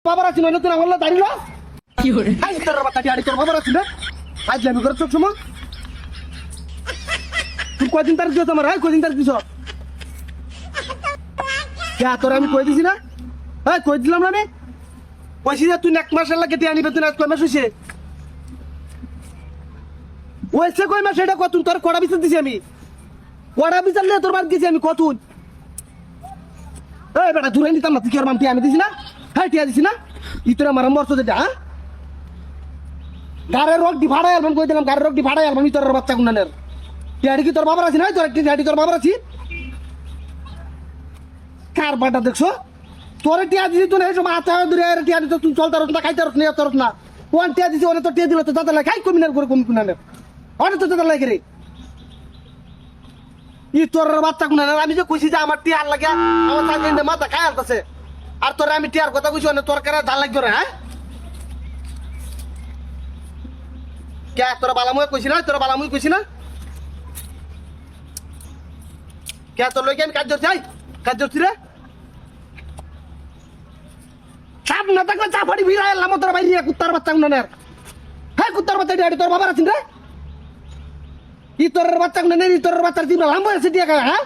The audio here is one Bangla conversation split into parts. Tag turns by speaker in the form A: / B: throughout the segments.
A: বাবার আছি নইলে তুই আমার দাঁড়িয়ে কি করে তোর বাচ্চা টিয়াড়ি তোর বাবার আছি না আজ আমি করে চোখ সময় তুই কয়দিন তারিখ দিস আমার কয়দিন তারিখ দিস তোর আমি কই দিছি না হ্যাঁ কই দিলাম না আমি কইছি যে তুই এক মাসের লাগে টিয়া নিবে তুই আজ কয় মাস হয়েছে ওইসে কই মাস এটা কত তোর কড়া বিচার দিছি আমি কড়া বিচার নিয়ে তোর বাদ দিছি আমি কতুন এই বেটা দূরে নিতাম না তুই কি আর মাম টিয়া আমি দিছি না হ্যাঁ টিয়া দিছি না ইতরা মারা মরছ যেটা হ্যাঁ গাড়ির রোগ দি ভাড়াই আলবাম কই দিলাম গাড়ির রোগ দি ভাড়াই আলবাম তোর বাচ্চা গুনানের টিয়াড়ি কি তোর বাবার আছি না তোর টিয়াড়ি তোর বাবার আছি কার বাটা দেখছো তোর টিয়া দিছি তুই এই সময় হাতে দূরে টিয়া দিছ তুই চলতে রস না খাইতে রস না তোর না কোন টিয়া দিছি ওরে তো টিয়া দিল তো দাদা লাই খাই কমিনার করে কমিনানের ওরে তো দাদা লাই করে ই তোর বাচ্চা গুনানের আমি যে কইছি যে আমার টিয়ার লাগে আমার সাইডে মাথা খাই আলতাছে আর তোর আমি টিয়ার কথা কইছি না তোর কারে ঢাল লাগবে রে হ্যাঁ কে তোর বালামুই কইছি না তোর বালামুই কইছি না কে তোর লইকে আমি কাজ করছি কাজ করছি রে চাপ না থাকলে চাপাড়ি ভিড়া এলাম তোর বাইরে কুত্তার বাচ্চা গুনানের হ্যাঁ কুত্তার বাচ্চা ডিয়াড়ি তোর বাবার আছেন রে ই তোর বাচ্চা গুনানের ই তোর বাচ্চার জিবলা লাম্ব আছে দিয়া গায় হ্যাঁ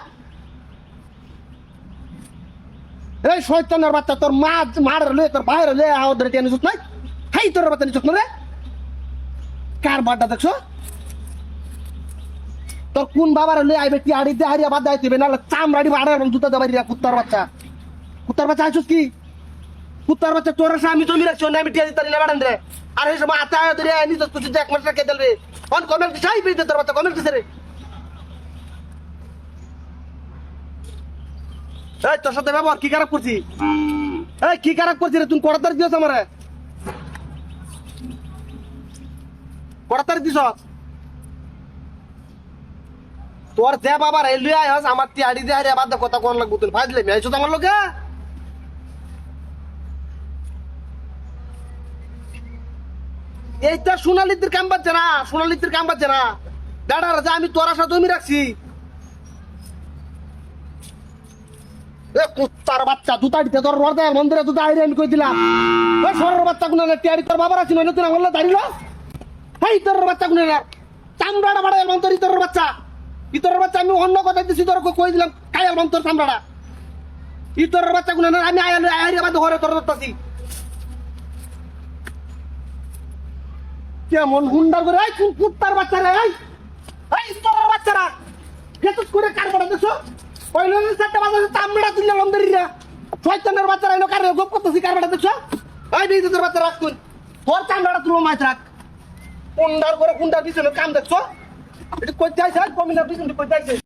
A: এই শয়তানের বাচ্চা তোর মা মার লয়ে তোর বাইরে লয়ে ওদের টিয়া নিছুস নাই হাই তোর বাচ্চা নিছুস না রে কার বাড্ডা দেখছো তোর কোন বাবার লয়ে আইবে টিয়াড়ি দে হারিয়া বাদ দাইতে না চামড়াড়ি বাড়ার জুতা দেবারিয়া কুত্তার বাচ্চা আইছস কি কুত্তার বাচ্চা তোর আমি জমি রাখছি না আমি টিয়া দিতে না বাড়ান রে আর এই সময় আতা ধরে নিছস তুই এক মাস রাখে দেলবে অন কমেন্ট চাই পেতে তোর বাচ্চা কমেন্ট দিছে রে এই তোর সাথে ব্যবহার কি খারাপ করছি এই কি খারাপ করছি রে তুই কড়াতার দিস আমারে কড়াতার দিস তোর যে বাবার এলুই আইস আমার টিয়াড়ি দে হারিয়া বাদ কথা কোন লাগবো তুই ফাজলে আমি আইছো তো আমার লোকে এইটা সোনালিদের কাম বাজছে না সোনালিদের কাম বাজছে না দাঁড়া রাজা আমি তোর সাথে জমি রাখছি এ কুত্তার বাচ্চা জুতা দিতে তোর রদে মন্দিরে জুতা আইরে আমি কই দিলাম ওই সরর বাচ্চা গুনা টিয়াড়ি তোর বাবার আছি নইলে তুই আমার দাঁড়িয়ে হেই তোর বাচ্চা গুনা চামড়াটা বাড়াই মন্তর ইতরের বাচ্চা ইতরের বাচ্চা আমি অন্য কথা দিছি তোর কই দিলাম কায়াল মন্তর চামড়াটা ইতরের বাচ্চা গুনা আমি আইরে বাদ ঘরে তোর দত্তাছি কেমন হুন্ডার করে এই কুত্তার বাচ্চা রে এই তোর বাচ্চারা গেতুস করে কার বড় দেখছো কইলো না সাতটা বাজে চামড়া তুললে লন্ডরিরা শয়তানের বাচ্চারা এনো কার গোপ করতেছি কার বড় দেখছো এই দিই তোর বাচ্চা রাখ তুই তোর চামড়াটা তুলো মাছ রাখ হুন্ডার করে হুন্ডার পিছনে কাম দেখছো এটা কই যাইছে কমিনার পিছনে কই যাইছে